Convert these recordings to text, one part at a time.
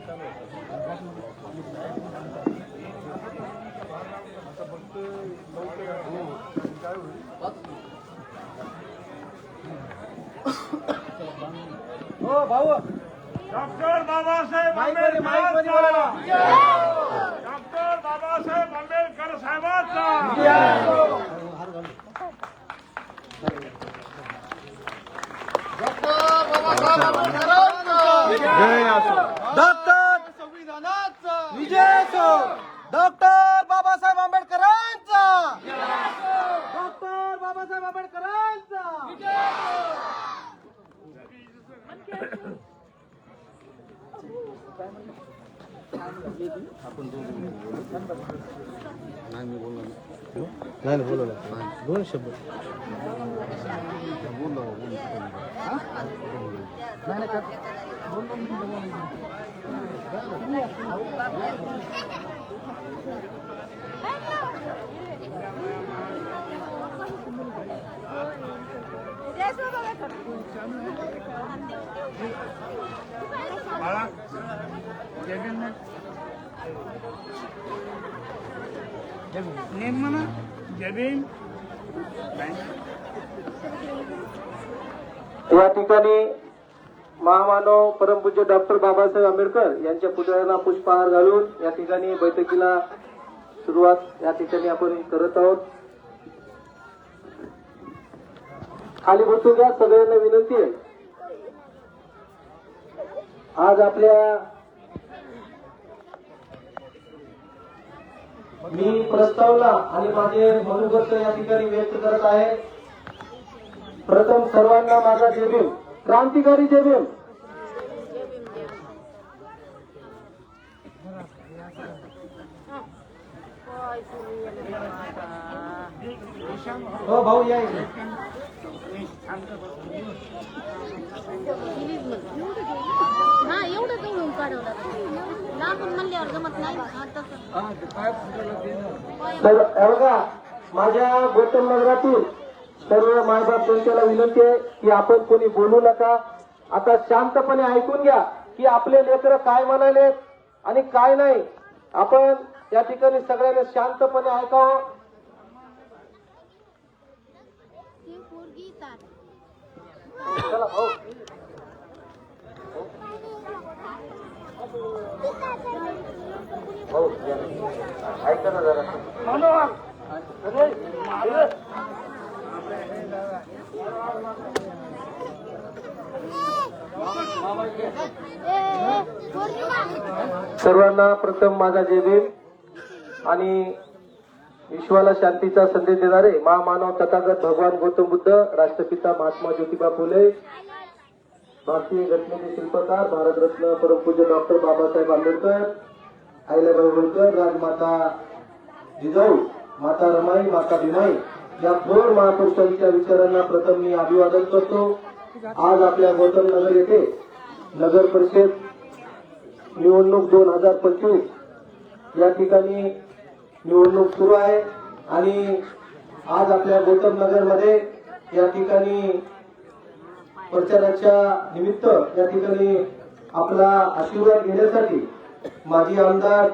हो भाऊ, doctor Babasaheb Ambedkar doctor Babasaheb Ambedkar साहेबांचा डॉक्टर संविधानाचा विजय असो, डॉक्टर बाबासाहेब आंबेडकरांचा, डॉक्टर बाबासाहेब आंबेडकरांचा. नाही बोलवलं दोन शब्द या ठिकाणी महामानव परमपूज्य डॉक्टर बाबासाहेब आंबेडकर यांच्या पुतळ्याला पुष्पहार घालून या ठिकाणी बैठकीला सुरुवात या ठिकाणी आपण करत आहोत. खाली बसून घ्या, सगळ्यांना विनंती आहे. आज आपल्या मी प्रस्तावना आणि माझे मनोगत या ठिकाणी व्यक्त करत आहे. प्रथम सर्वांना माझा जय भीम, क्रांतिकारी जय भीम. हो भाऊ या इकडे. हा एवढं जवळून काढवलं लांबून म्हणल्यावर जमत नाही. तर बघा, माझ्या गौतम नगरातील सर्व मायबाप जनतेला विनंती आहे की आपण कोणी बोलू नका. आता शांतपणे ऐकून घ्या की आपले लेकरं काय म्हणाले आणि काय नाही. आपण या ठिकाणी सगळ्यांनी शांतपणे ऐकावं. चला भाऊ. भाऊ ऐका ना जरा. सर्वांना प्रथम माझा जय भीम आणि विश्वाला शांतीचा संदेश देणारे महामानव तथागत भगवान गौतम बुद्ध, राष्ट्रपिता महात्मा ज्योतिबा फुले, भारतीय घटनेचे शिल्पकार भारतरत्न परमपूज्य डॉक्टर बाबासाहेब आंबेडकर, अहिल्याबाई होळकर, राजमाता जिजाऊ, माता रमाई, माता भीमाई या थोर महापुरुषांच्या विचारांना प्रथम मी अभिवादन करतो. आज आपल्या गौतम नगर येथे नगर परिषद निवडणूक 2025 या ठिकाणी निवडणूक सुरू आहे आणि आज आपल्या गौतम नगर मध्ये या ठिकाणी प्रचाराच्या निमित्त या ठिकाणी आपला आशीर्वाद घेण्यासाठी माजी आमदार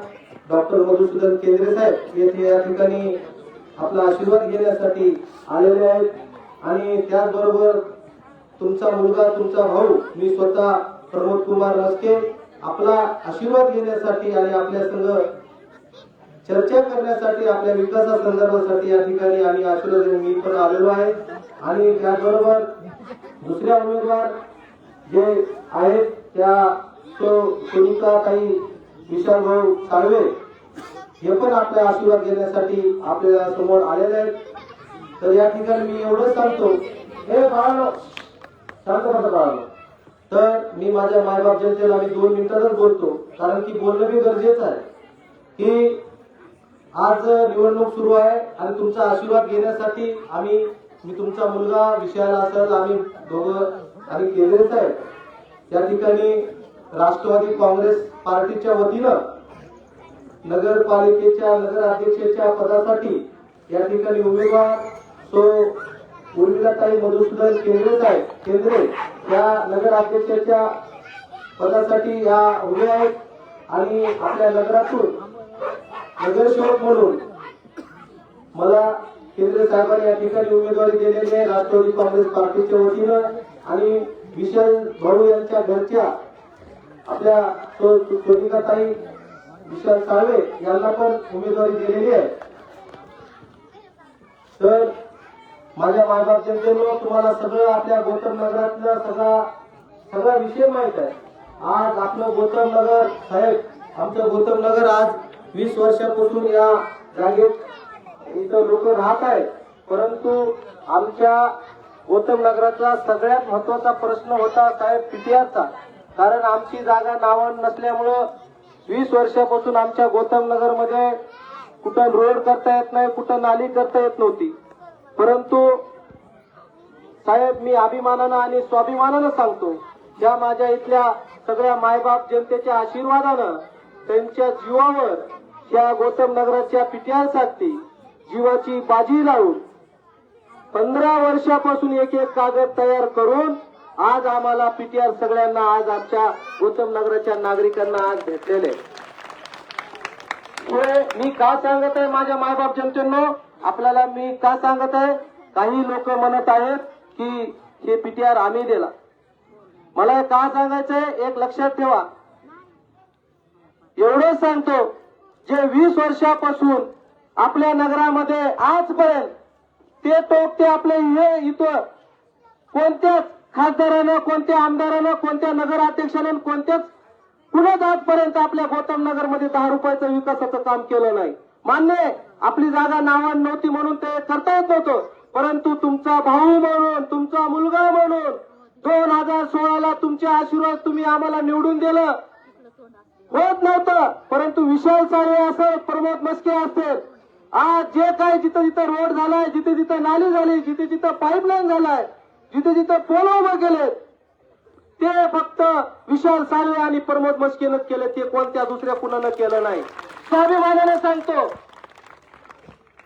डॉक्टर मधुसूदन केंद्रे साहेब येथे या ठिकाणी आपला आशीर्वाद घेण्यासाठी आलेले आहेत. आणि त्याचबरोबर तुमचा मुलगा, तुमचा भाऊ, मी स्वतः प्रमोद कुमार रस्के आपला आशीर्वाद घेण्यासाठी आणि आपल्या संघ चर्चा करण्यासाठी, आपल्या विकासासंदर्भासाठी या ठिकाणी आणि आशीर्वाद मी पण आलेलो आहे. आणि त्याचबरोबर दुसऱ्या उमेदवार जे आहेत त्या सुनीताताई विशालभाऊ साळवे हे पण आपला आशीर्वाद घेण्यासाठी आपल्या समोर आलेले आहेत. तर या ठिकाणी मी एवढंच सांगतो, हे बाळांनो शांत बसा बाळांनो. तर मी माझ्या मायबाप जनतेला मी 2 मिनिटातच बोलतो, कारण की बोलणं बी गरजेचं आहे की आज निवडणूक सुरू आहे आणि तुमचा आशीर्वाद घेण्यासाठी मी तुमचा मुलगा विषयाला असेल, आम्ही दोघं आणि केंद्रे साहेब या ठिकाणी राष्ट्रवादी काँग्रेस पार्टीच्या वतीनं नगरपालिकेच्या नगराध्यक्षाच्या पदासाठी या ठिकाणी उमेदवार उर्मिलाताई मधुसूदन केंद्रे या नगराध्यक्षाच्या पदासाठी या उभे आहेत. आणि आपल्या नगरातून नगरसेवक म्हणून मला केंद्र साहेबांनी या ठिकाणी उमेदवारी दिलेली आहे राष्ट्रवादी काँग्रेस पार्टीच्या वतीनं आणि विशाल भाऊ यांच्या घरच्या आपल्या सोनिकाताई विशाल साळवे यांना पण उमेदवारी दिलेली आहे. तर माझ्या मायबाप जनतेनं तुम्हाला सगळं आपल्या गौतम नगरातला सगळा विषय माहित आहे. आज आपलं गौतम नगर साहेब, आमचं गौतम नगर आज 20 वर्षापासून या जागेत इथं लोक राहत आहेत. परंतु आमच्या गौतम नगराचा सगळ्यात महत्वाचा प्रश्न होता साहेब पीटीआरचा. कारण आमची जागा नावान नसल्यामुळं 20 वर्षापासून आमच्या गौतम नगर मध्ये कुठं रोड करता येत नाही, कुठं नाली करता येत नव्हती. परंतु साहेब मी अभिमानानं आणि स्वाभिमानानं सांगतो, त्या माझ्या इथल्या सगळ्या मायबाप जनतेच्या आशीर्वादानं त्यांच्या जीवावर या गौतम नगराच्या पीटीआरसाठी जीवाची बाजी लावून 15 वर्षापासून एक कागद तयार करून आज आम्हाला पीटीआर सगळ्यांना आज आमच्या गौतम नगराच्या नागरिकांना आज भेटलेले. मी का सांगत आहे माझ्या मायबाप जनतेनं, आपल्याला मी का सांगत आहे, काही लोक म्हणत आहेत की हे पीटीआर आम्ही दिला. मला का सांगायचंय एक लक्षात ठेवा. एवढंच सांगतो, जे 20 वर्षापासून आपल्या नगरामध्ये आजपर्यंत ते टोकते आपले हे इथं कोणत्याच खासदारानं, कोणत्या आमदारानं, कोणत्या नगराध्यक्षानं, कोणत्याच कुणाच आजपर्यंत आपल्या गौतम नगरमध्ये 10 रुपयाचं विकासाचं काम केलं नाही. मान्य आहे, आपली जागा नावान नव्हती म्हणून ते करता येत नव्हतं. परंतु तुमचा भाऊ म्हणून, तुमचा मुलगा म्हणून 2016ला तुमचे आशीर्वाद तुम्ही आम्हाला निवडून दिलं. होत नव्हतं, परंतु विशाल साळवे असेल, प्रमोद मस्के असेल, आज जे काय जिथं जिथं रोड झालाय, जिथे जिथं नाली झाली, जिथे जिथं पाईपलाईन झालाय, जिथे जिथं पोल उभे केले, ते फक्त विशाल साळवे आणि प्रमोद मस्केनं केले. ते कोणत्या दुसऱ्या कुणानं केलं नाही. स्वाभिमानाने सांगतो.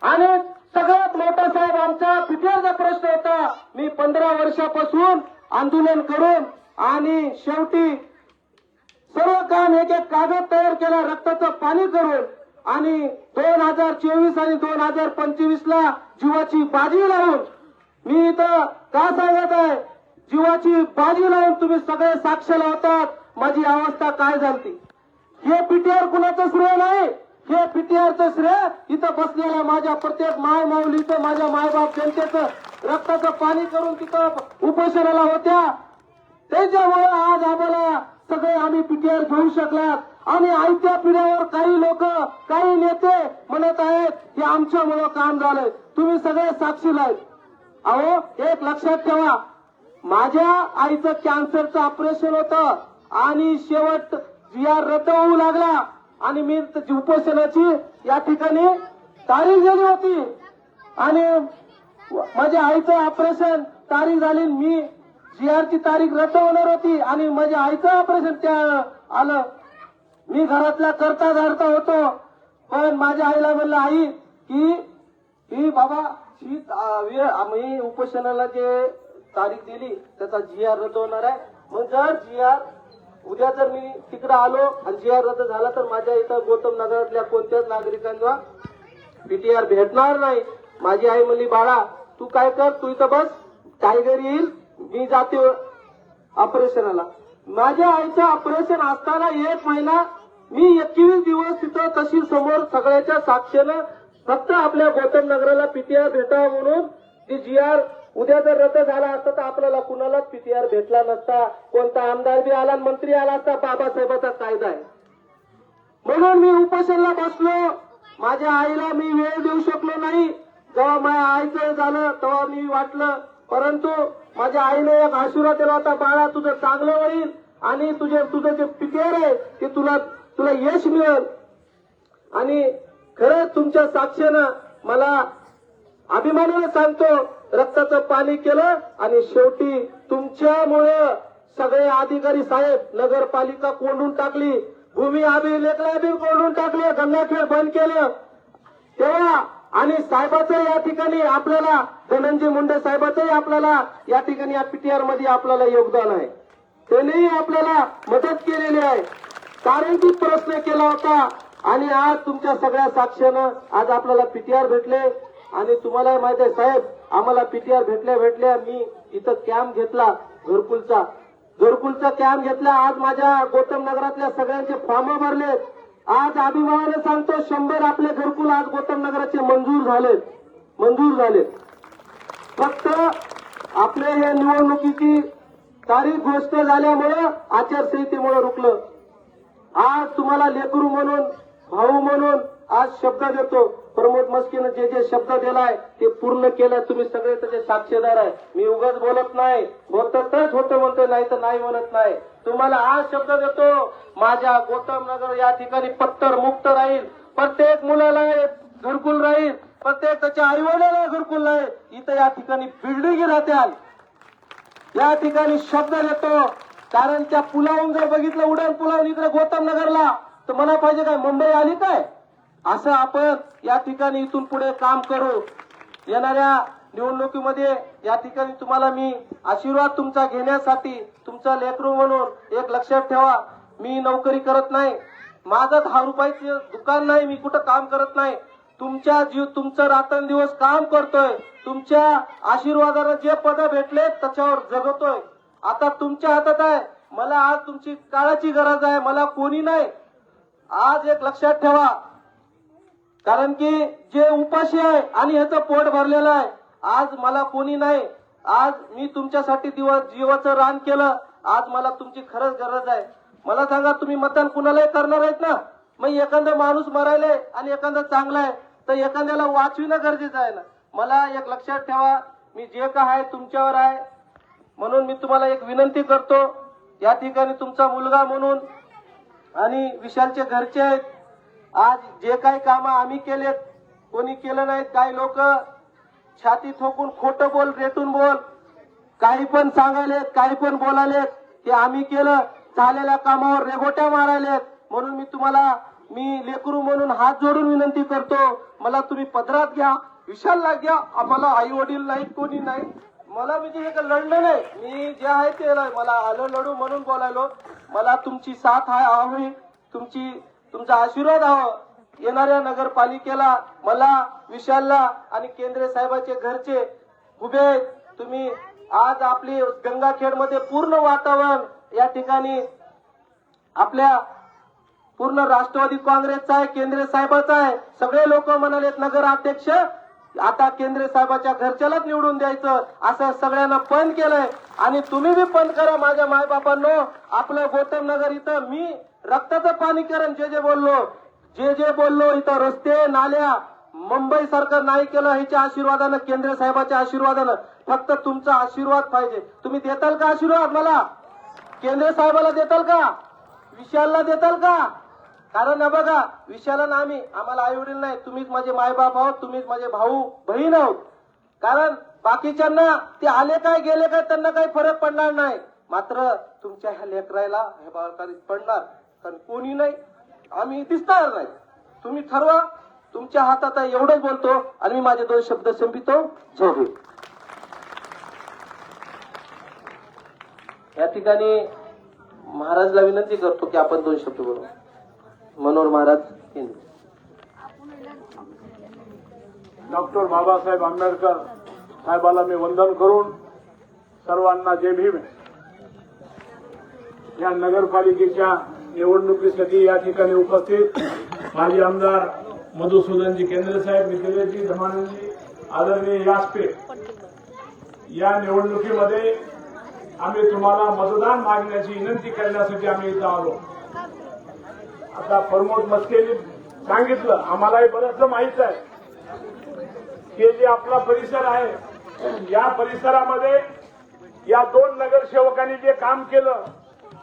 आणि सगळ्यात मोठा साहेब आमचा पीटीआरचा प्रश्न होता. मी 15 वर्षापासून आंदोलन करून आणि शेवटी सर्व काम एक कागद तयार केला, रक्ताचं पाणी करून, आणि 2024 आणि 2025ला जीवाची बाजी लावून मी इथं का सांगत आहे, जीवाची बाजी लावून तुम्ही सगळे साक्ष लावतात माझी अवस्था काय झाली. हे पीटीआर कुणाचं श्रेय नाही, हे पीटीआरचं श्रेय इथं बसलेल्या माझ्या प्रत्येक माय माऊलीचं, माझ्या मायबाप जनतेचं रक्ताचं पाणी करून तिथं उपोषणाला होत्या. त्याच्यामुळे आज आम्हाला सगळे आम्ही पीटीआर घेऊ शकलात. आणि आयत्या पिढ्यावर काही लोक, काही नेते म्हणत आहेत की आमच्यामुळं काम झालंय. तुम्ही सगळे साक्षील आहेत. अहो एक लक्षात ठेवा, माझ्या आईचं कॅन्सरचं ऑपरेशन होतं आणि शेवट जीआर रद्द होऊ लागला आणि मी उपोषणाची या ठिकाणी तारीख दिली होती आणि माझ्या आईचं ऑपरेशन तारीख झाली, मी जीआरची तारीख रद्द होणार होती आणि माझ्या आईचं ऑपरेशन त्या आलं. मी घरातला करता धरता होतो, पण माझ्या आईला म्हणलं आई की बाबा मी उपोषणाला जे तारीख दिली त्याचा जीआर रद्द होणार आहे. मग जर जीआर उद्या जर मी तिकडे आलो आणि जीआर रद्द झाला तर माझ्या इथं गौतम नगरातल्या कोणत्याच नागरिकांना पीटीआर भेटणार नाही. माझी आई म्हणली बाळा तू काय कर, तू इथं बस, टायगर येईल, मी जाते ऑपरेशनाला. माझ्या आईचं ऑपरेशन असताना 1 महिना मी 21 दिवस तिथं तशी समोर सगळ्याच्या साक्षीनं फक्त आपल्या गौतम नगराला पीटीआर भेटावा म्हणून ती जीआर उद्या जर रद्द झाला असता तर आपल्याला कुणालाच पीटीआर भेटला नसता. कोणता आमदार बी आला, मंत्री आला असता. बाबासाहेबांचा कायदा आहे म्हणून मी उपोषणाला बसलो. माझ्या आईला मी वेळ देऊ शकलो नाही. जेव्हा माझ्या आईचं झालं तेव्हा मी वाटलं, परंतु माझ्या आईने एक आशीर्वाद दिला होता, बाळा तुझं चांगलं होईल आणि तुझं जे पीटीआर आहे ते तुला यश मिळेल. आणि खरंच तुमच्या साक्षीनं मला अभिमानाने सांगतो रक्ताचं पाणी केलं आणि शेवटी तुमच्यामुळे सगळे अधिकारी साहेब नगरपालिका कोंडून टाकली, भूमी अभिलेखला बी कोंडून टाकले, गंगाखेड बंद केलं तेव्हा. आणि साहेबाचं या ठिकाणी आपल्याला धनंजय मुंडे साहेबाचंही आपल्याला या ठिकाणी या पीटीआर मध्ये आपल्याला योगदान आहे. त्यांनीही आपल्याला मदत केलेली आहे. तारांकित प्रश्न केला होता आणि आज तुमच्या सगळ्या साक्षीनं आज आपल्याला पीटीआर भेटले. आणि तुम्हाला माहिती आहे साहेब, आम्हाला पीटीआर भेटल्या मी इथं कॅम्प घेतला घरकुलचा कॅम्प घेतला. आज माझ्या गौतम नगरातल्या सगळ्यांचे फॉर्म भरलेत. आज अभिमानाने सांगतो 100 आपले घरकुल आज गौतम नगराचे मंजूर झालेत. फक्त आपल्या या निवडणुकीची तारीख घोषित झाल्यामुळं आचारसंहितेमुळे रुकलं. आज तुम्हाला लेकरू म्हणून भाऊ म्हणून आज शब्द देतो. प्रमोद मस्कीनं जे जे शब्द दिलाय ते पूर्ण केलं. तुम्ही सगळे त्याचे साक्षीदार आहे. मी उगाच बोलत नाही, होतं तरच होतं म्हणतोय, नाही तर नाही म्हणत नाही. तुम्हाला आज शब्द देतो, माझ्या गौतम नगर या ठिकाणी पत्तर मुक्त राहील. प्रत्येक मुलाला घरकुल राहील, प्रत्येक त्याच्या आई वडिलाला घरकुल राहील. इथं या ठिकाणी बिल्डिंग राहत्याल. या ठिकाणी शब्द देतो. कारण त्या पुलावून जर बघितलं, उड्डाण पुलावून इकडे गौतम नगरला, तर म्हणा पाहिजे काय मुंबई आली काय. असं आपण या ठिकाणी इथून पुढे काम करू. येणाऱ्या निवडणुकीमध्ये या ठिकाणी तुम्हाला मी आशीर्वाद तुमचा घेण्यासाठी, तुमचा लेकरू म्हणून एक लक्षात ठेवा, मी नोकरी करत नाही, माझं 10 रुपयाचं दुकान नाही, मी कुठं काम करत नाही. तुमचं रात्रंदिवस काम करतोय. तुमच्या आशीर्वादानं जे पद भेटले त्याच्यावर जगतोय. आता तुमच्या हातात आहे. मला आज तुमची काळाची गरज आहे, मला कोणी नाही. आज एक लक्षात ठेवा, कारण की जे उपाशी आहे आणि ह्याचं पोट भरलेलं आहे, आज मला कोणी नाही. आज मी तुमच्यासाठी जीवाचं रान केलं. आज मला तुमची खरंच गरज आहे. मला सांगा, तुम्ही मतदान कुणालाही करणार आहेत ना. मग एखादा माणूस मरायले आणि एखादा चांगला आहे तर एखाद्याला वाचविणं गरजेचं आहे ना. मला एक लक्षात ठेवा, मी जे काय आहे तुमच्यावर आहे. म्हणून मी तुम्हाला एक विनंती करतो, या ठिकाणी तुमचा मुलगा म्हणून आणि विशालचे घरचे आहेत. आज जे काही कामं आम्ही केलेत, कोणी केलं नाहीत. काही लोक छाती ठोकून खोटं बोल, रेटून बोल, काही पण सांगायलेत, काही पण बोलायलेत. ते आम्ही केलं. झालेल्या कामावर रेगोट्या मारायलेत. म्हणून मी तुम्हाला लेकरू म्हणून हात जोडून विनंती करतो, मला तुम्ही पदरात घ्या, विशालला घ्या. आम्हाला आई वडील नाही, कोणी नाही. मला म्हणजे हे लढलं नाही, मी जे आहे ते मला आलं लढू म्हणून बोलायलो. मला तुमची साथ हवी, तुमचा आशीर्वाद हवा. येणाऱ्या नगरपालिकेला, मला, विशालला आणि केंद्रे साहेबाचे घरचे उभे. तुम्ही आज आपली गंगाखेडमध्ये पूर्ण वातावरण या ठिकाणी आपल्या पूर्ण राष्ट्रवादी काँग्रेसचा आहे, केंद्रे साहेबाचा आहे. सगळे लोक म्हणालेत नगराध्यक्ष आता केंद्रे साहेबाच्या घरच्यालाच निवडून द्यायचं, असं सगळ्यांना पण केलंय. आणि तुम्ही बी पण करा माझ्या मायबापांनो. आपलं गौतम नगर इथं मी रक्ताचं पाणी करेन. जे बोललो इथं रस्ते नाल्या मुंबई सारखं नाही केलं. ह्याच्या आशीर्वादानं, केंद्र साहेबाच्या आशीर्वादानं. फक्त तुमचा आशीर्वाद पाहिजे. तुम्ही देताल का आशीर्वाद मला? केंद्र साहेबाला देताल का? विशालला देताल का? कारण बघा, विशालन आम्हाला आई वडील नाही, तुम्हीच माझे मायबाप आहोत, तुम्हीच माझे भाऊ बहीण आहोत. कारण बाकीच्यांना ते आले काय गेले काय त्यांना काही फरक पडणार नाही. मात्र तुमच्या ह्या लेकरायला हे बाळकारीत पडणार. कारण कोणी नाही, आम्ही दिसणार नाही. तुम्ही ठरवा, तुमच्या हातात आहे. एवढंच बोलतो आणि मी माझे 2 शब्द संपितो. जय भीम. या ठिकाणी महाराजला विनंती करतो की आपण 2 शब्द बोलू. मनोहर महाराज. डॉक्टर बाबासाहेब आंबेडकर साहेबाला मी वंदन करून सर्वांना जय भीम. या नगरपालिकेच्या निवडणुकीसाठी या ठिकाणी उपस्थित माजी आमदार मधुसूदनजी केंद्रे साहेब, निखिलजी धमानजी, आदरणीय व्यासपीठ. या निवडणुकीमध्ये आम्ही तुम्हाला मतदान मागण्याची विनंती करण्यासाठी आम्ही इथं आलो. आता प्रमोद मस्केंनी सांगितलं, आम्हालाही बरंच माहित आहे की जे आपला परिसर आहे, या परिसरामध्ये या 2 नगरसेवकांनी जे काम केलं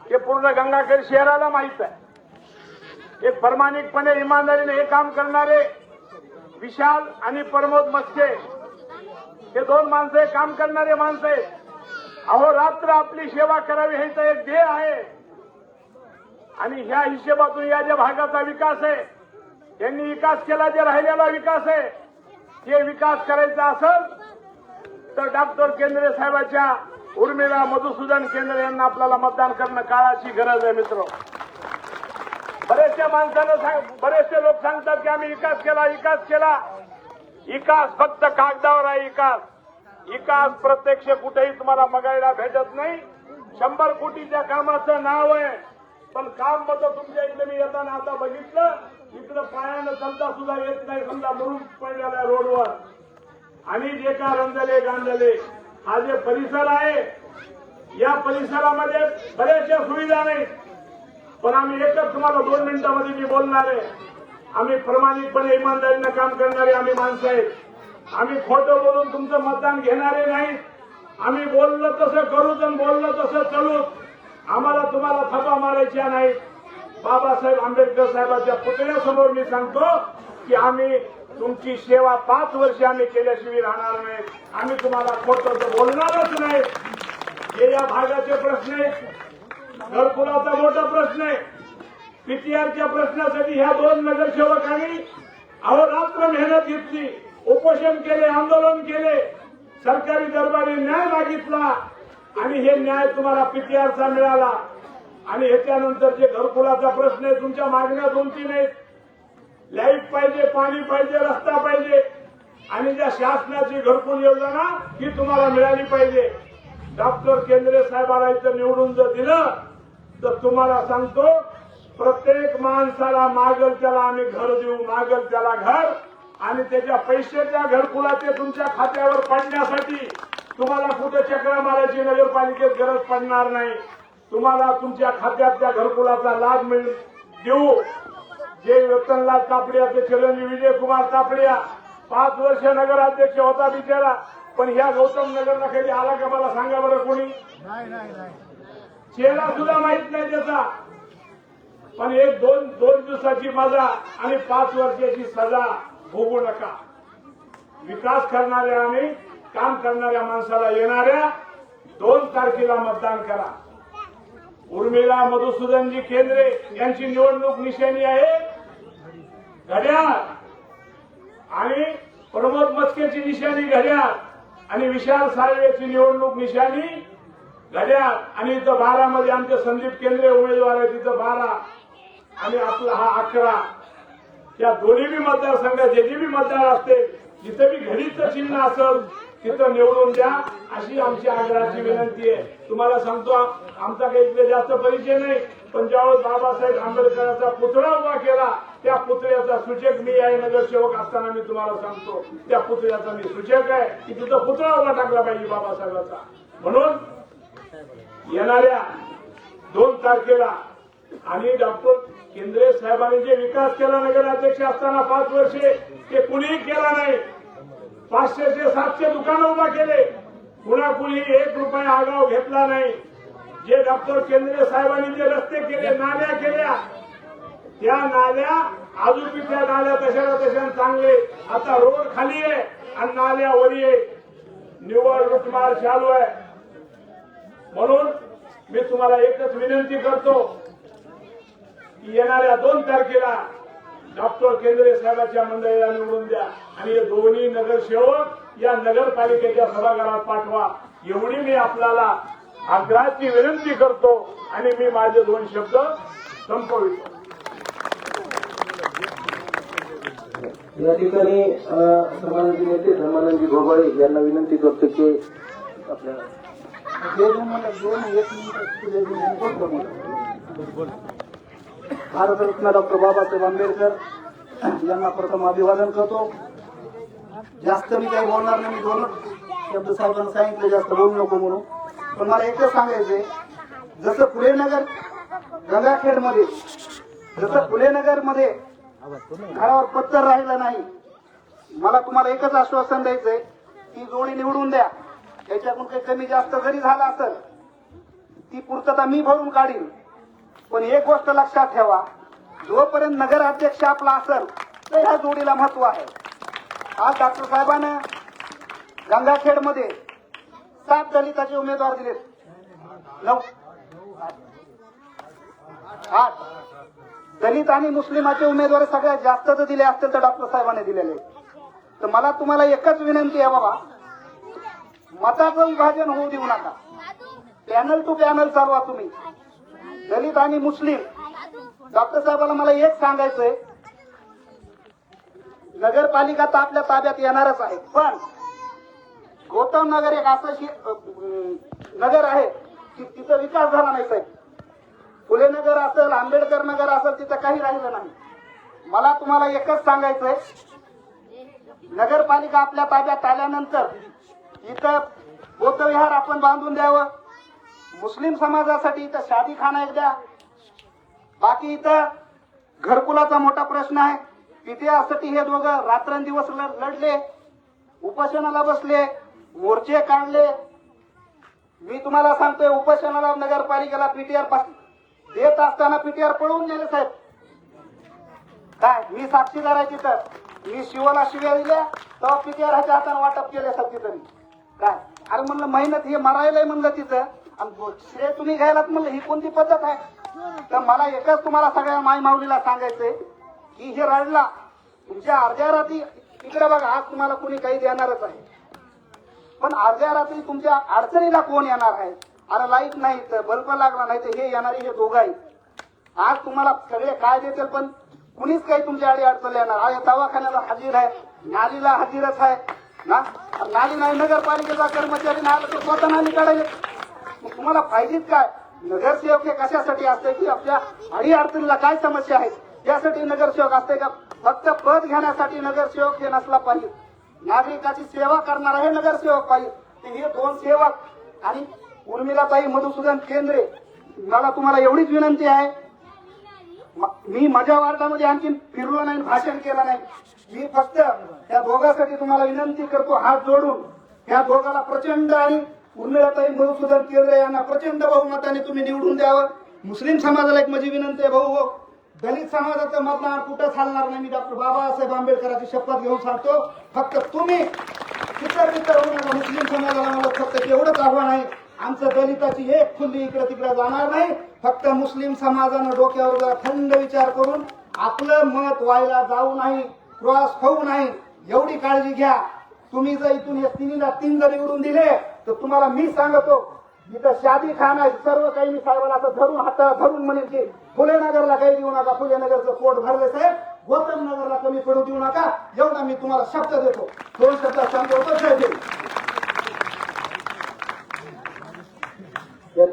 ते पूर्ण गंगाखेड शहराला माहित आहे. एक प्रामाणिकपणे इमानदारीने हे काम करणारे विशाल आणि प्रमोद मस्के हे 2 माणसं काम करणारे माणसं आहेत. अहोरात्र आपली सेवा करावी ह्याचा एक ध्येय आहे. आणि ह्या हिशेबातून या ज्या भागाचा विकास आहे, त्यांनी विकास केला, जे राहिलेला विकास आहे ते विकास करायचा असेल तर डॉक्टर केंद्रे साहेबाच्या उर्मिला मधुसूदन केंद्रे यांना आपल्याला मतदान करणं काळाची गरज आहे. मित्र, बरेचशा बरेचसे लोक सांगतात की आम्ही विकास केला. विकास फक्त कागदावर आहे. विकास प्रत्यक्ष कुठेही तुम्हाला बघायला भेटत नाही. 100 कोटीच्या कामाचं नाव आहे, पण काम मात्र तुमच्या इकडे मी येताना आता बघितलं, इकडं पायानं चालता सुद्धा येत नाही. समजा मुरुम पडलेला रोडवर आणि जे का रंजले गांजले हा जे परिसर आहे, या परिसरामध्ये बऱ्याचशा सुविधा नाही. पण आम्ही एकच तुम्हाला 2 मिनिटांमध्ये मी बोलणार आहे. आम्ही प्रामाणिकपणे इमानदारीनं काम करणारे आम्ही माणसं आहेत. आम्ही खोटं बोलून तुमचं मतदान घेणारे नाहीत. आम्ही बोललं तसं करूच आणि बोललं तसं चलूच. आम्हाला तुम्हाला थपा मारायच्या नाहीत. बाबासाहेब आंबेडकर साहेबांच्या पुतळ्यासमोर मी सांगतो की आम्ही तुमची सेवा 5 वर्ष आम्ही केल्याशिवाय राहणार नाही. आम्ही तुम्हाला खोटं तर बोलणारच नाही. हे या भागाचे प्रश्न आहेत. घरकुलाचा मोठा प्रश्न आहे. पीटीआरच्या प्रश्नासाठी ह्या 2 नगरसेवकांनी अहोरात्र मेहनत घेतली, उपोषण केले, आंदोलन केले, सरकारी दरबारी न्याय मागितला आणि हे न्याय तुम्हाला पीटीआरचा मिळाला. आणि ह्याच्यानंतर जे घरकुलाचा प्रश्न आहे, तुमच्या मागण्या 2-3 आहेत. लाईट पाहिजे, पाणी पाहिजे, रस्ता पाहिजे आणि ज्या शासनाची घरकुल योजना ही तुम्हाला मिळाली पाहिजे. डॉक्टर केंद्रे साहेबांना इथं निवडून जर दिलं तर तुम्हाला सांगतो, प्रत्येक माणसाला मागल त्याला आम्ही घर देऊ, मागल त्याला घर. आणि त्याच्या पैशाच्या घरकुलाचे तुमच्या खात्यावर पडण्यासाठी तुम्हाला कुठे चक्रा मारायची नगरपालिकेत गरज पडणार नाही. तुम्हाला तुमच्या खात्यात त्या घरकुलाचा लाभ देऊ. जे रतनलाल तापडियाचे चिरंजीव विजयकुमार तापडिया 5 वर्ष नगराध्यक्ष होता बिचारा, पण ह्या गौतम नगरला कधी आला का मला सांगा बरं कोणी? चेहरा सुद्धा माहित नाही त्याचा. पण एक 2 दिवसाची मजा आणि 5 वर्षाची सजा भोगू नका. विकास करणाऱ्या आणि काम करणाऱ्या माणसाला येणाऱ्या 2 तारखेला मतदान करा. उर्मिला मधुसूदनजी केंद्रे यांची निवडणूक निशाणी आहे घड्याळ आणि प्रमोद मस्केची निशाणी घड्याळ आणि विशाल साळवेची निवडणूक निशाणी घड्याळ. आणि इथं 12 मध्ये आमचे संदीप केंद्रे उमेदवार आहेत, तिथं 12 आणि आपला हा 11. या दोन्ही बी मतदारसंघात जे बी मतदार असते, जिथं बी घडीचं चिन्ह असेल तिथं निवडून द्या, अशी आमची आग्रहाची विनंती आहे. तुम्हाला सांगतो, आमचा काही इकडे जास्त परिचय नाही, पण ज्यावेळेस बाबासाहेब आंबेडकरांचा पुतळा उभा केला, त्या पुतळ्याचा सूचक मी आहे. नगरसेवक असताना मी तुम्हाला सांगतो, त्या पुतळ्याचा मी सूचक आहे की तिथं पुतळा उभा टाकला पाहिजे बाबासाहेबांचा. म्हणून येणाऱ्या 2 तारखेला आणि डॉक्टर केंद्रे साहेबांनी जे विकास केला नगराध्यक्ष असताना 5 वर्षे, ते कुणीही केला नाही. 500 ते 700 दुकानं उभा केले, कुणी 1 रुपया आगाव घेतला नाही. जे डॉक्टर केंद्रे साहेबांनी जे रस्ते केले, नाल्या केल्या, त्या नाल्या अजून त्या नाल्या तशा चांगले. आता रोड खाली आहे आणि नाल्या वरी आहे. निवड लुटमार चालू आहे. म्हणून मी तुम्हाला एकच विनंती करतो की येणाऱ्या 2 तारखेला डॉक्टर केंद्रे साहेबांच्या मंडळीला निवडून द्या आणि हे दोन्ही नगरसेवक या नगरपालिकेच्या सभागृहात पाठवा. एवढी मी आपल्याला आग्रहाची विनंती करतो आणि मी माझे 2 शब्द संपवितो. या ठिकाणी समाजाचे नेते धर्मानंदजी घोबाळे यांना विनंती करतो की आपल्या भारतरत्न डॉक्टर बाबासाहेब आंबेडकर यांना प्रथम अभिवादन करतो. जास्त मी काही बोलणार नाही. मी 2 शब्द साहेबांना सांगितले जास्त बोलू नको म्हणून. पण मला एकच सांगायचंय, जसं फुलेनगर गंगाखेडमध्ये, जसं फुलेनगरमध्ये घरावर पत्तर राहिलं नाही, मला तुम्हाला एकच आश्वासन द्यायचंय की जोडी निवडून द्या. याच्यातून काही कमी जास्त जरी झाला असेल ती पूर्तता मी भरून काढीन. पण एक गोष्ट लक्षात ठेवा, जोपर्यंत नगराध्यक्ष आपला असेल तर ह्या जोडीला महत्व आहे. आज डॉक्टर साहेबांना गंगाखेडमध्ये 7 दलिताचे उमेदवार दिलेत. 8 दलित आणि मुस्लिमाचे उमेदवार सगळ्यात जास्त जर दिले असतील तर डॉक्टर साहेबांनी दिलेले. तर मला तुम्हाला एकच विनंती आहे बाबा, मताचं विभाजन होऊ देऊ नका. पॅनल टू पॅनल चालवा तुम्ही. दलित आणि मुस्लिम डॉक्टर साहेबाला मला एक सांगायचंय, नगरपालिका तर आपल्या ताब्यात येणारच आहे, पण गौतम नगर एक असं नगर आहे की तिथं विकास झाला नाही साहेब. फुले नगर असेल, आंबेडकर नगर असेल, तिथं काही राहिलं नाही. मला तुम्हाला एकच सांगायचंय, नगरपालिका आपल्या ताब्यात आल्यानंतर इथं बौद्धविहार आपण बांधून द्यावं. मुस्लिम समाजासाठी इथं शादीखाना एक द्या. बाकी इथं घरकुलाचा मोठा प्रश्न आहे. त्यासाठी हे दोघं रात्रंदिवस लढले, उपोषणाला बसले, मोर्चे काढले. मी तुम्हाला सांगतोय, उपोषणाला नगरपालिकेला पीटीआर देत असताना पीटीआर पळवून नेले साहेब. काय मी साक्षीदार आहे तिथं. मी शिवाला शिव्या दिल्या तेव्हा पीटीआर ह्याच्या हाताने वाटप केले साहेब तिथं. काय अरे म्हणलं, मेहनत हे मरायलाय म्हणलं तिथं, आणि श्रेय तुम्ही घ्यायलात म्हणलं, ही कोणती पद्धत आहे? तर मला एकच तुम्हाला सगळ्या माय माऊलीला सांगायचंय की हे रडला तुमच्या अर्ध्या रात्री इकडे बघा. आज तुम्हाला कोणी काही देणारच आहे, पण अर्ध्या रात्री तुमच्या अडचणीला कोण येणार आहे? अरे लाईट नाही तर बल्ब लागला नाही तर हे येणारे हे दोघं आहेत. आज तुम्हाला सगळे काय देतील, पण कुणीच काही तुमच्या आडी अडचण येणार आहे. दवाखान्याला हजीर आहे, नालीला हजीरच आहे ना. नाली नाही, नगरपालिकेचा कर्मचारी नाही आला तर स्वतः नाली काढायला. मग तुम्हाला पाहिजेच काय? नगरसेवक हे कशासाठी असते की आपल्या अडी अडचणीला काय समस्या आहेत त्यासाठी नगरसेवक असते का? फक्त पद घेण्यासाठी नगरसेवक हे नसला पाहिजे. नागरिकाची सेवा करणारा हे नगरसेवक पाहिजे. हे दोन सेवक आणि उर्मिलाताई मधुसूदन केंद्रे, मला तुम्हाला एवढीच विनंती आहे, मी माझ्या वार्डामध्ये आणखी फिरलो नाही, भाषण केलं नाही. मी फक्त त्या दोघांसाठी तुम्हाला विनंती करतो, हात जोडून त्या दोघांना प्रचंड आणि उर्मिलाताई मधुसूदन केंद्रे यांना प्रचंड बहुमताने तुम्ही निवडून द्यावं. मुस्लिम समाजाला एक माझी विनंती आहे, भाऊ हो, दलित समाजाचं मतदान कुठं चालणार नाही. मी डॉक्टर बाबासाहेब आंबेडकरांची शपथ घेऊन सांगतो, फक्त तुम्ही तिथं होऊ नका. मुस्लिम समाजाला मला फक्त एवढंच आव्हान आहे, आमचं दलिताची एक खुल्ली इकडे तिकडे जाणार नाही. फक्त मुस्लिम समाजानं डोक्यावर थंड विचार करून आपलं मत व्हायला जाऊ नाही, क्रॉस होऊ नाही, एवढी काळजी घ्या. तुम्ही जर इथून या तीन जर निवडून दिले तर तुम्हाला मी सांगतो, इथं शादी खाना आहे. सर्व काही मी साहेबाला असं धरून हाताला धरून म्हणेल की फुले नगरला काही देऊ नका, फुले नगरचं पोट भरले साहेब, गौतम नगरला कमी पडू देऊ नका, एवढा मी तुम्हाला शब्द देतो. दोन शब्द सांगतो साहेब. या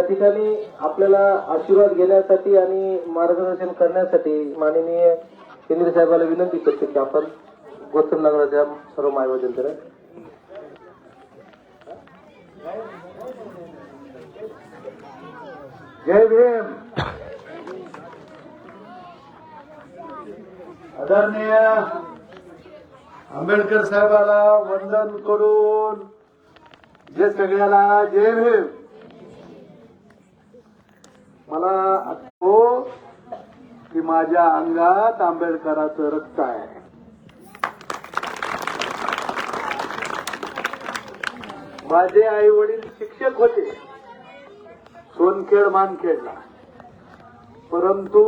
ठिकाणी आपल्याला आशीर्वाद घेण्यासाठी आणि मार्गदर्शन करण्यासाठी माननीय केंद्रे साहेबाला विनंती करतो की आपण गौतम नगराच्या सर्व मायवजन करा. जय भीम. आदरणीय आंबेडकर साहेबाला वंदन करून जे सगळ्याला जय भीम. मला आठवतो की माझ्या अंगात आंबेडकराचं रक्त आहे. माझे आई वडील शिक्षक होते सोनखेड मानखेडला, परंतु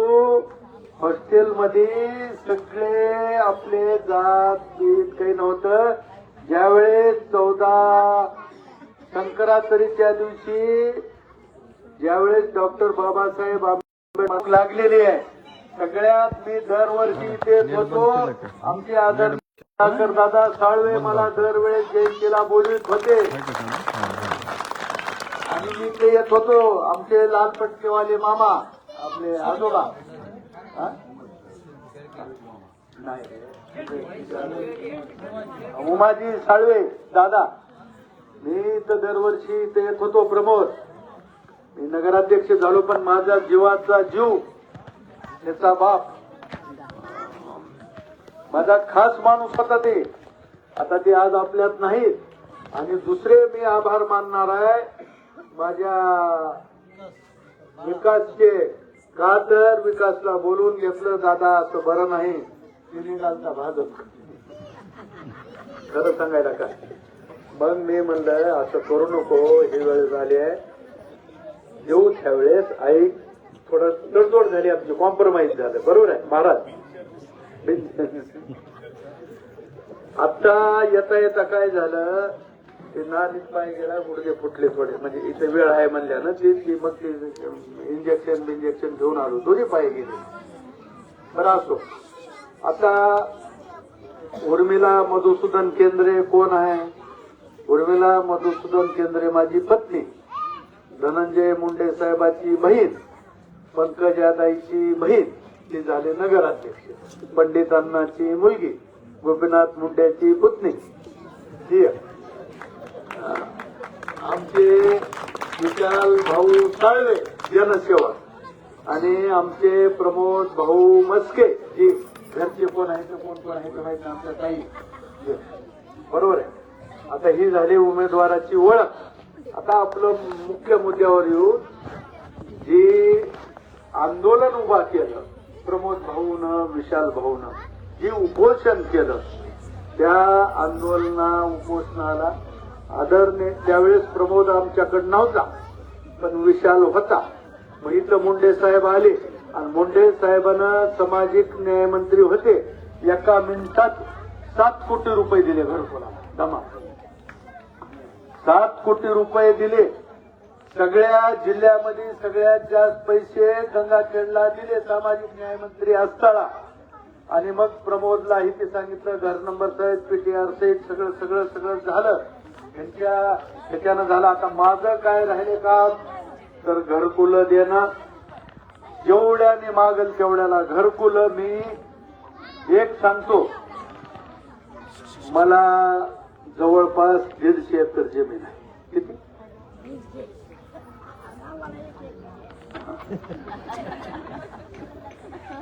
हॉस्टेलमध्ये सगळे आपले जात बीत काही नव्हतं. ज्यावेळेस 14 संक्रांतीच्या दिवशी ज्यावेळेस डॉक्टर बाबासाहेब आंबेडकर लागलेली आहे, सगळ्यात मी दरवर्षी तेच होतो. आमचे आदरणीय दादा साळवे मला दरवेळेस जयंतीला बोलवित होते आणि मी ते येत होतो. आमचे लालपट्टेवाले मामा, आपले आजोबा, उमाजी साळवे दादा, मी तर दरवर्षी ते येत होतो. प्रमोद, मी नगराध्यक्ष झालो, पण माझा जीवाचा जीव, त्याचा बाप, माझा खास माणूस होता ते. आता ते आज आपल्यात नाहीत. आणि दुसरे मी आभार मानणार आहे माझ्या विकासचे. का तर विकासला बोलून घेतलं दादा, असं बरं नाही, तिने घालता भाजप, खरं सांगायला काय. मग मी म्हणलं असं करू नको, ही वेळ झाली आहे, येऊ त्यावेळेस. आई थोडं तडजोड झाली, आमची कॉम्प्रोमाइज झालं, बरोबर आहे महाराज. आता येता येता काय झालं, ते नालीत पाय गेला, गुडघे फुटले थोडे, म्हणजे इथे वेळ आहे म्हणल्यानं ते मग ते इंजेक्शन घेऊन आलो, दोन्ही पाय गेले. बरं असो. आता उर्मिला मधुसूदन केंद्रे कोण आहे? उर्मिला मधुसूदन केंद्रे माझी पत्नी, धनंजय मुंडे साहेबाची बहीण, पंकजाताईची बहीण, ती झाले नगराध्यक्ष, पंडित अण्णाची मुलगी, गोपीनाथ मुंडेची पुतणी. ही आमचे विशाल भाऊ साळवे जनसेवक आणि आमचे प्रमोद भाऊ मस्के, जी घरचे कोण आहेत कोण आहेत माहिती आमच्या ताई, बरोबर आहे. आता ही झाली उमेदवाराची ओळख. आता आपलं मुख्य मुद्द्यावर येऊ. जी आंदोलन उभा केलं प्रमोद भाऊनं, विशाल भाऊनं, जी उपोषण केलं, त्या आंदोलना उपोषणाला आदरणे त्यावेळेस प्रमोद आमच्याकडे नव्हता, पण विशाल होता. मग इथं मुंडे साहेब आले आणि मुंडे साहेबांना सामाजिक न्यायमंत्री होते, एका मिनिटात 7 कोटी रुपये दिले घरकुलाला, दमा 7 कोटी रुपये दिले. सगळ्या जिल्ह्यामध्ये सगळ्यात जास्त पैसे गंगाखेडला दिले सामाजिक न्यायमंत्री असताना. आणि मग प्रमोदला इथे सांगितलं घर नंबर सहित पीटीआर सहित सगळं सगळं सगळं झालं, त्यांच्या ह्याच्यानं झालं. आता माझं काय राहिले काम तर घरकुल देणं, जेवढ्याने मागल तेवढ्याला घरकुल. मी एक सांगतो, मला जवळपास 150 एकर जमीन आहे. किती?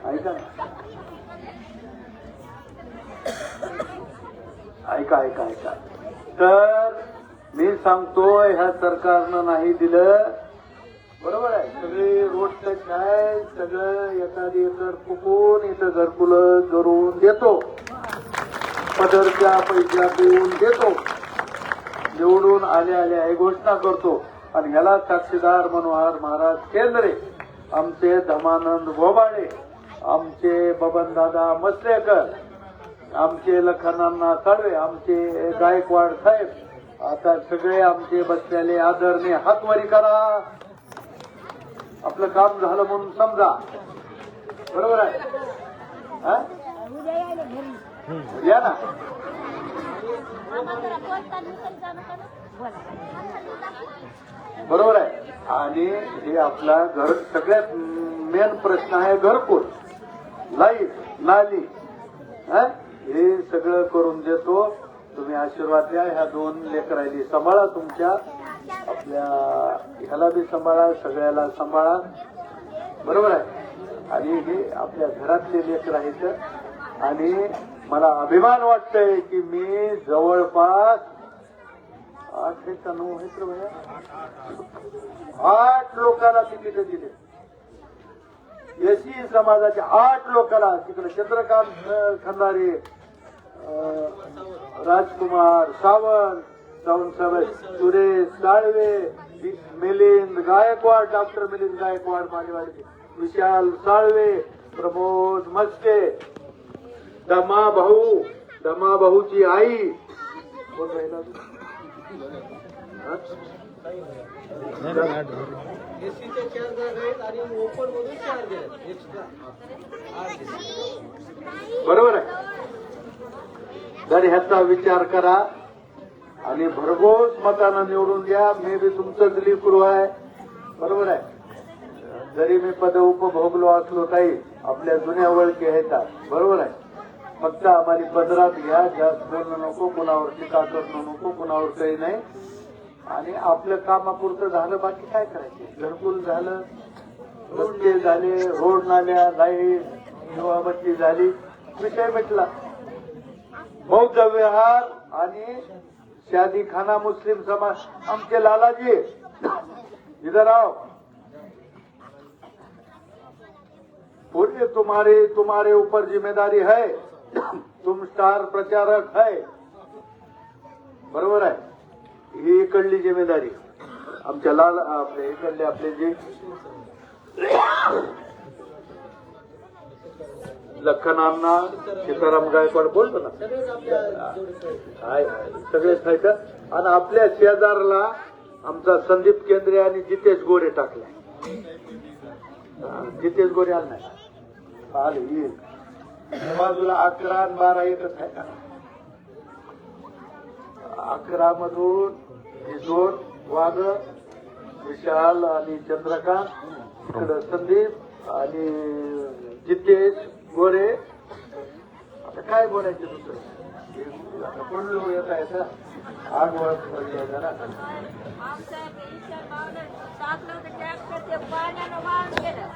ऐका ऐका ऐका. तर मी सांगतो, ह्या सरकारनं नाही दिलं, बरोबर आहे. सगळे रोड टच आहे, सगळं एखादी एकर फुकून इथं घरकुल करून देतो, पदरच्या पैसा देऊन देतो, निवडून आल्या हे घोषणा करतो. आणि ह्याला साक्षीदार मनोहर महाराज केंद्रे, आमचे धमानंद गोबाळे, आमचे बबनदादा मसलेकर, आमचे लखनांना साळवे, आमचे गायकवाड साहेब, आता सगळे आमचे बसलेले आदरणीय हातवारी करा. आपलं काम झालं म्हणून समजा, बरोबर आहे. या ना. बरोबर आहे. आणि हे आपला घर सगळ्यात मेन प्रश्न आहे घरकुल, लाईट, नाली, हे सगळं करून देतो. तुम्ही आशीर्वाद द्या. ह्या 2 लेकरायली सांभाळा, तुमच्या आपल्या ह्याला बी सांभाळा, सगळ्याला सांभाळा, बरोबर आहे. आणि हे आपल्या घरातले लेकर आहेत. आणि मला अभिमान वाटतंय की मी जवळपास 8 का 9 8 लोकांना तिकीट दिले. एससी समाजाच्या 8 लोकांना तिकडे चंद्रकांत खंदारे, राजकुमार सावंत, सुरेश साळवे, मिलिंद गायकवाड, डॉक्टर मिलिंद गायकवाड मालेवाडी, विशाल साळवे, प्रमोद मस्के, दमा भाऊची आई कोण राहिला? एसीच्या 4 जागा आहेत आणि ओपन मधून 4 आहेत एक्स्ट्रा. बरोबर आहे. तर ह्याचा विचार करा आणि भरघोस मतानं निवडून द्या. मी बी तुमचंच लेकरू आहे, बरोबर आहे. जरी मी पद उपभोगलो असलो काही, आपल्या जुन्या ओळखी आहेत, बरोबर आहे. फक्त आम्हाला पदरात घ्या, जास्त बोलणं नको, कुणावर टीका करणं नको, कुणावर काही नाही. आणि आपलं कामापुरतं झालं, बाकी काय करायचे. घरकुल झालं, रस्ते झाले, रोड नाल्या, लाईट, दिवाबत्ती झाली, विषय मिटला. बौद्ध विहार आणि शादी खाना मुस्लिम समाज, आमचे लालाजी इधर आओ, पूरे तुम्हारे ऊपर जिम्मेदारी है, तुम स्टार प्रचारक है, बरोबर आहे. ही इकडली जिम्मेदारी आमच्या लाल आपले इकडले आपले जे लखनांना सीताराम गायकवाड बोलतो ना सगळेच आपल्या जेवढे आहे, सगळेच नाही का. आणि आपल्या शेजारला आमचा संदीप केंद्रे आणि जितेश गोरे टाकले. जितेश गोरे आले नाही, आले येईल. बाजूला 11 आणि 12 एकच आहे का. 11 मधून हे 2 वाघ, विशाल आणि चंद्रकांत, इकडं संदीप आणि जितेश गोरे. आता काय बोलायचे दुसरं, आता पडलो येत आहे का आग वाजता जरा. टाकलं तर ट्रॅक्टर ते पाण्यानं वाहून गेलं.